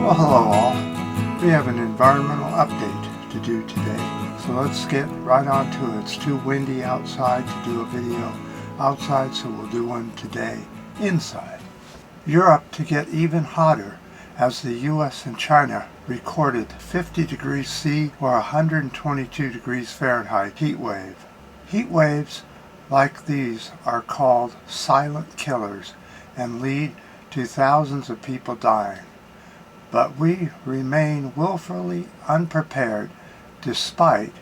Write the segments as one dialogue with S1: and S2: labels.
S1: Well, hello all. We have an environmental update to do today. So let's get right on to it. It's too windy outside to do a video outside, so we'll do one today inside. Europe to get even hotter as the US and China recorded 50 degrees C or 122 degrees Fahrenheit heat wave. Heat waves like these are called silent killers and lead to thousands of people dying. But we remain willfully unprepared despite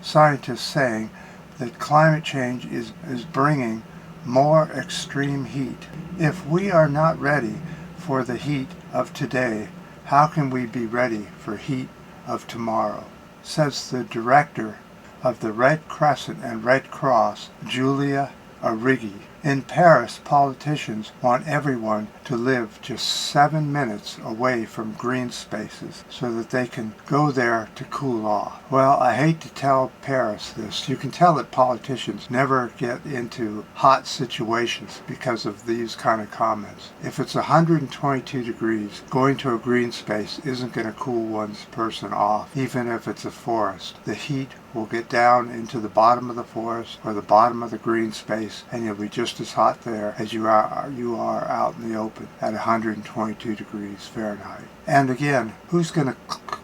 S1: scientists saying that climate change is bringing more extreme heat. If we are not ready for the heat of today, how can we be ready for heat of tomorrow? Says the director of the Red Crescent and Red Cross, Julia Arrighi. In Paris, politicians want everyone to live just 7 minutes away from green spaces so that they can go there to cool off. Well, I hate to tell Paris this. You can tell that politicians never get into hot situations because of these kind of comments. If it's 122 degrees, going to a green space isn't going to cool one's person off, even if it's a forest. The heat will get down into the bottom of the forest or the bottom of the green space, and you'll be just as hot there as you are out in the open at 122 degrees Fahrenheit. And again, who's going to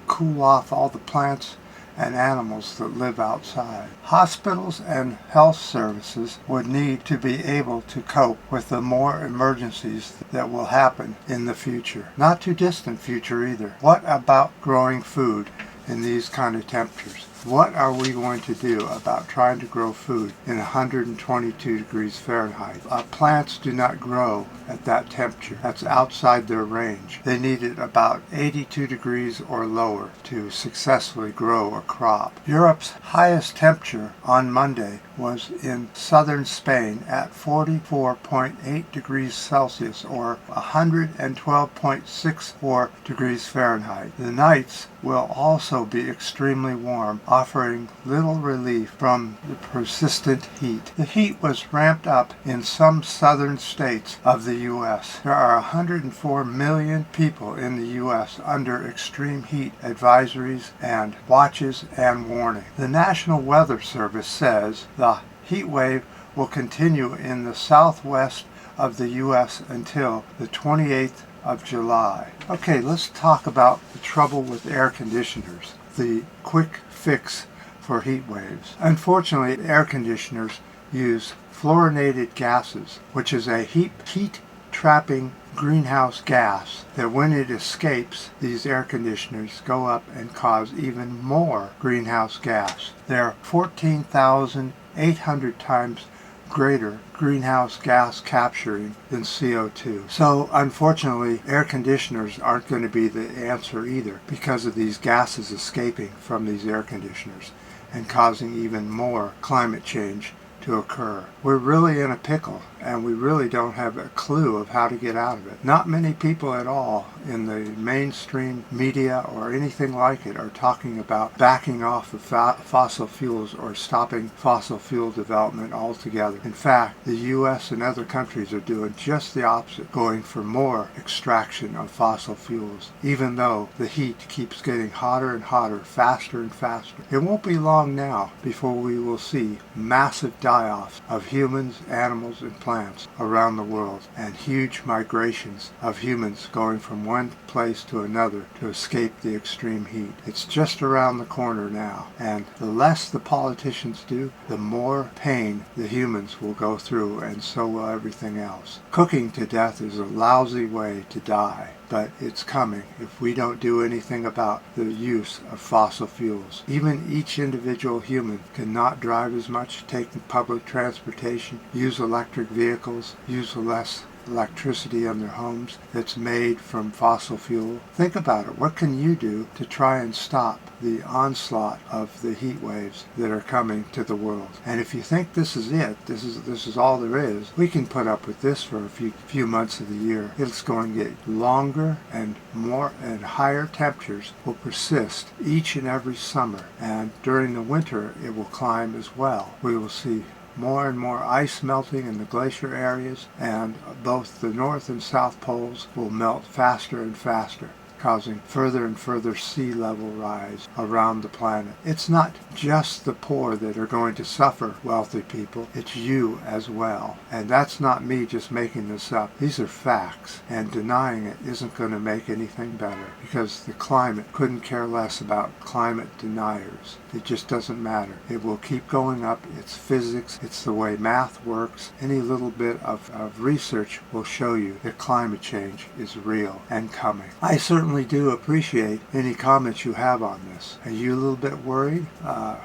S1: cool off all the plants and animals that live outside? Hospitals and health services would need to be able to cope with the more emergencies that will happen in the future. Not too distant future either. What about growing food in these kind of temperatures? What are we going to do about trying to grow food in 122 degrees Fahrenheit? Plants do not grow at that temperature. That's outside their range. They need it about 82 degrees or lower to successfully grow a crop. Europe's highest temperature on Monday was in southern Spain at 44.8 degrees Celsius or 112.64 degrees Fahrenheit. The nights will also be extremely warm, offering little relief from the persistent heat. The heat was ramped up in some southern states of the U.S. There are 104 million people in the U.S. under extreme heat advisories and watches and warning. The National Weather Service says the heat wave will continue in the southwest of the U.S. until the 28th of July. Okay, let's talk about the trouble with air conditioners, the quick fix for heat waves. Unfortunately, air conditioners use fluorinated gases, which is a heat-trapping greenhouse gas that when it escapes, these air conditioners go up and cause even more greenhouse gas. They're 14,800 times greater greenhouse gas capturing than CO2. So unfortunately, air conditioners aren't going to be the answer either because of these gases escaping from these air conditioners and causing even more climate change to occur. We're really in a pickle, and we really don't have a clue of how to get out of it. Not many people at all in the mainstream media or anything like it are talking about backing off of fossil fuels or stopping fossil fuel development altogether. In fact, the U.S. and other countries are doing just the opposite, going for more extraction of fossil fuels, even though the heat keeps getting hotter and hotter, faster and faster. It won't be long now before we will see massive die-offs of humans, animals, and plants around the world, and huge migrations of humans going from one place to another to escape the extreme heat. It's just around the corner now, and the less the politicians do, the more pain the humans will go through, and so will everything else. Cooking to death is a lousy way to die, but it's coming if we don't do anything about the use of fossil fuels. Even each individual human cannot drive as much, take public transportation, use electric vehicles, use less electricity in their homes that's made from fossil fuel. Think about it. What can you do to try and stop the onslaught of the heat waves that are coming to the world? And if you think this is it, this is all there is, we can put up with this for a few months of the year. It's going to get longer, and more and higher temperatures will persist each and every summer, and during the winter it will climb as well. We will see more and more ice melting in the glacier areas, and both the North and South poles will melt faster and faster. causing further and further sea level rise around the planet. It's not just the poor that are going to suffer, wealthy people. It's you as well. And that's not me just making this up. These are facts. And denying it isn't going to make anything better, because the climate couldn't care less about climate deniers. It just doesn't matter. It will keep going up. It's physics. It's the way math works. Any little bit of research will show you that climate change is real and coming. I certainly do appreciate any comments you have on this. Are you a little bit worried?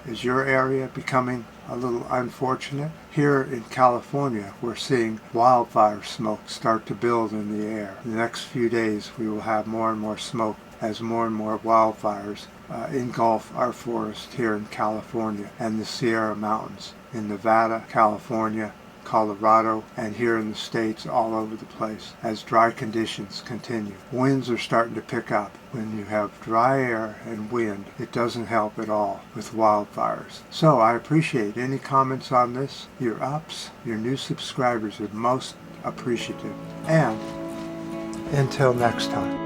S1: Is your area becoming a little unfortunate? Here in California, we're seeing wildfire smoke start to build in the air. In the next few days, we will have more and more smoke as more and more wildfires engulf our forest here in California and the Sierra Mountains in Nevada, California, Colorado, and here in the States all over the place as dry conditions continue. Winds are starting to pick up. When you have dry air and wind, it doesn't help at all with wildfires. So I appreciate any comments on this. Your ups, your new subscribers are most appreciative. And until next time.